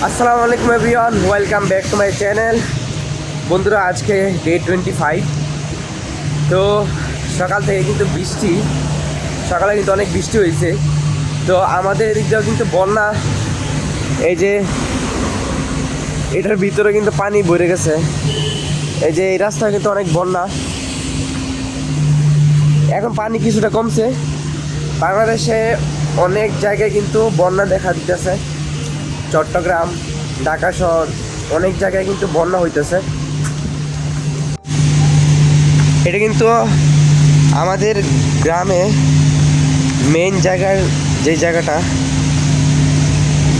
আসসালামু আলাইকুম everyone, welcome back to my channel. বন্ধুরা, আজকে ডে 25। তো সকাল থেকে কিন্তু সকালে কিন্তু অনেক বৃষ্টি হয়েছে। তো আমাদের এদিক দিয়েও কিন্তু বন্যা, এই যে এটার ভিতরে কিন্তু পানি ভরে গেছে। এই যে এই রাস্তায় কিন্তু অনেক বন্যা। এখন পানি কিছুটা কমছে। বাংলাদেশে অনেক জায়গায় কিন্তু বন্যা দেখা দিতেছে। চট্টগ্রাম, ঢাকা শহর, অনেক জায়গায় কিন্তু বন্যা হইতেছে। এটা কিন্তু আমাদের গ্রামে মেন জায়গাটা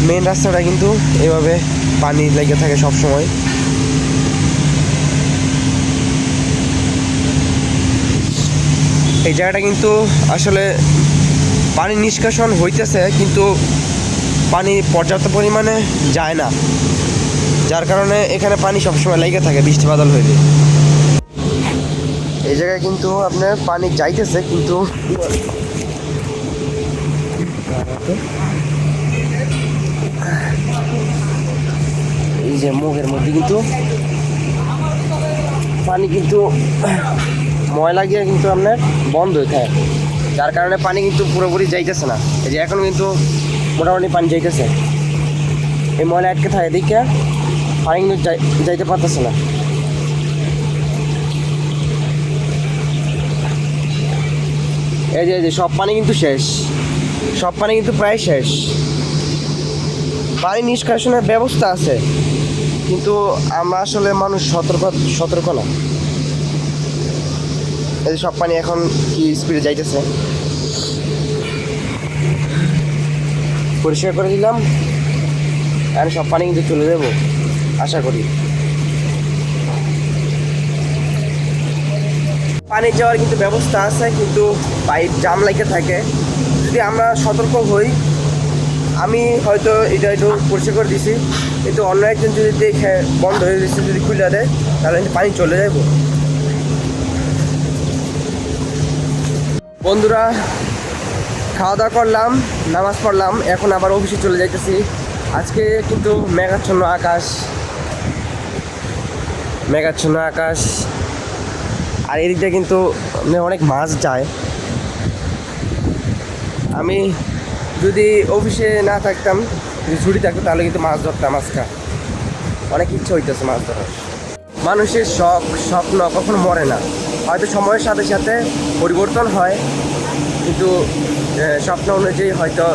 মেন রাস্তাটা কিন্তু এভাবে পানি লেগে থাকে সব সময়। এই জায়গাটা কিন্তু আসলে পানি নিষ্কাশন হইতেছে, কিন্তু পানি পর্যাপ্ত পরিমাণে যায় না, যার কারণে এখানে পানি সবসময় লেগে থাকে বৃষ্টি বাদল হইলে। এই জায়গায় কিন্তু আপনার পানি যাইতেছে, কিন্তু এই যে মুখের মধ্যে কিন্তু পানি কিন্তু ময়লা গিয়ে কিন্তু আপনার বন্ধ হয়ে থাকে, যার কারণে পানি কিন্তু পুরোপুরি যাইতেছে না। এই যে এখন কিন্তু মোটামুটি পানি যাইতেছে। এই ময়লা আটকে থাকে দেখে পানি কিন্তু যাইতে পারতেছে না। এই যে সব পানি কিন্তু শেষ, সব পানি কিন্তু প্রায় শেষ। পানি নিষ্কাশনের ব্যবস্থা আছে, কিন্তু আমরা আসলে মানুষ সতর্ক না। এই যে সব পানি এখন কি স্পিডে যাইতেছে। পরিষ্কার করে দিলাম, আর সব পানি কিন্তু চলে যাব আশা করি। পানি যাওয়ার কিন্তু ব্যবস্থা আছে, কিন্তু পাইপ জাম লাগে থাকে। যদি আমরা সতর্ক হই, আমি হয়তো এটা একটু পরিষ্কার করে দিছি, কিন্তু অন্য একজন যদি দেখে বন্ধ হয়ে দিচ্ছে, যদি খুলে দেয়, তাহলে কিন্তু পানি চলে যাব। বন্ধুরা, খাওয়া দাওয়া করলাম, নামাজ পড়লাম, এখন আবার অফিসে চলে যাইতেছি। আজকে কিন্তু মেঘাচ্ছন্ন আকাশ, আর এদিকটা কিন্তু অনেক মাছ যায়। আমি যদি অফিসে না থাকতাম, যদি ছুটি থাকতো, তাহলে কিন্তু মাছ ধরতাম। আজকে অনেক ইচ্ছে হইতেছে মাছ ধরার। মানুষের স্বপ্ন কখনো মরে না, হয়তো সময়ের সাথে সাথে পরিবর্তন হয়, কিন্তু স্বপ্ন অনুযায়ী হয়তো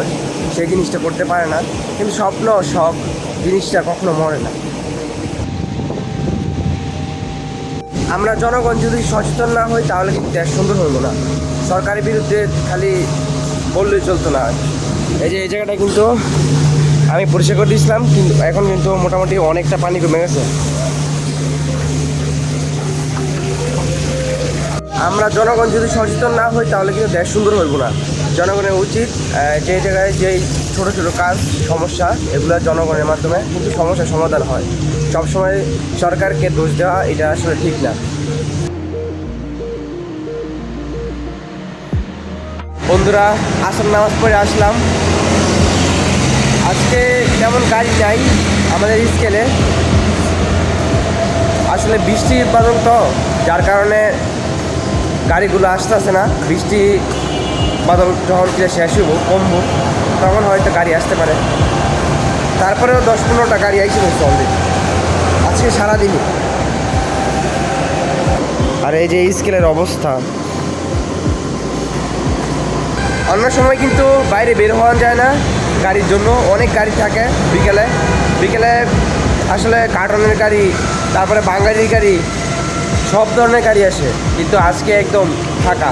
সেই জিনিসটা করতে পারে না, কিন্তু স্বপ্ন শখ জিনিসটা কখনো মরে না। আমরা জনগণ যদি সচেতন না হই, তাহলে কিন্তু দেশ সুন্দর হইব না। সরকারের বিরুদ্ধে খালি বললেই চলতো না। এই যে এই জায়গাটা কিন্তু আমি পরিষ্কার করে দিয়েছিলাম, কিন্তু এখন কিন্তু মোটামুটি অনেকটা পানি কমে গেছে। আমরা জনগণ যদি সচেতন না হই, তাহলে কিন্তু দেশ সুন্দর হইব না। জনগণের উচিত যে জায়গায় যেই ছোটো ছোটো কাজ, সমস্যা, এগুলো জনগণের মাধ্যমে কিন্তু সমস্যার সমাধান হয়। সবসময় সরকারকে দোষ দেওয়া এটা আসলে ঠিক না। বন্ধুরা, আসর নামাজ পড়ে আসলাম। আজকে তেমন গাড়ি নাই আমাদের স্কেলে। আসলে বৃষ্টি বাদল তো, যার কারণে গাড়িগুলো আসতেছে না। বৃষ্টি বাদল যখন শেষ হইব, কমবো, তখন হয়তো গাড়ি আসতে পারে। তারপরেও 10-15টা গাড়ি আইসে বলছে অলরেডি আজকে সারাদিনই। আর এই যে স্কেলের অবস্থা, অন্য সময় কিন্তু বাইরে বের হওয়া যায় না গাড়ির জন্য, অনেক গাড়ি থাকে। বিকেলে আসলে কার্টনের গাড়ি, তারপরে বাঙালির গাড়ি, সব ধরনের গাড়ি আসে, কিন্তু আজকে একদম ফাঁকা।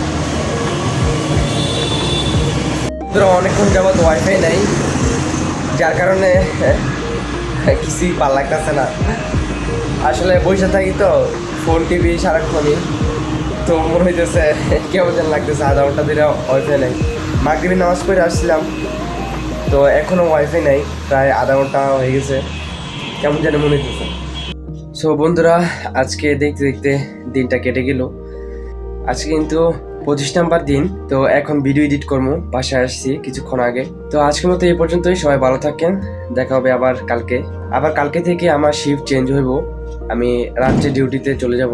অনেকক্ষণ যাবত ওয়াইফাই নেই, যার কারণে কিছুই ভাল লাগতেছে না। আসলে বসে থাকি তো, ফোন টিভি সারাক্ষণই, তো মনে হইতেছে কেমন যেন লাগতেছে। আধা ঘন্টা ধরে ওয়াইফাই নেই। মাগরিবের নামাজ পড়ে আসছিলাম, তো এখনও ওয়াইফাই নেই, প্রায় আধা ঘন্টা হয়ে গেছে, কেমন যেন মনে হইতেছে। সো বন্ধুরা, আজকে দেখতে দেখতে দিনটা কেটে গেল। আজকে কিন্তু 25 নাম্বার দিন। তো এখন ভিডিও এডিট করবো, বাসায় আসছি কিছুক্ষণ আগে। তো আজকের মতো এই পর্যন্তই, সবাই ভালো থাকেন, দেখা হবে আবার কালকে থেকে আমার শিফট চেঞ্জ হইব, আমি রাত্রে ডিউটিতে চলে যাব।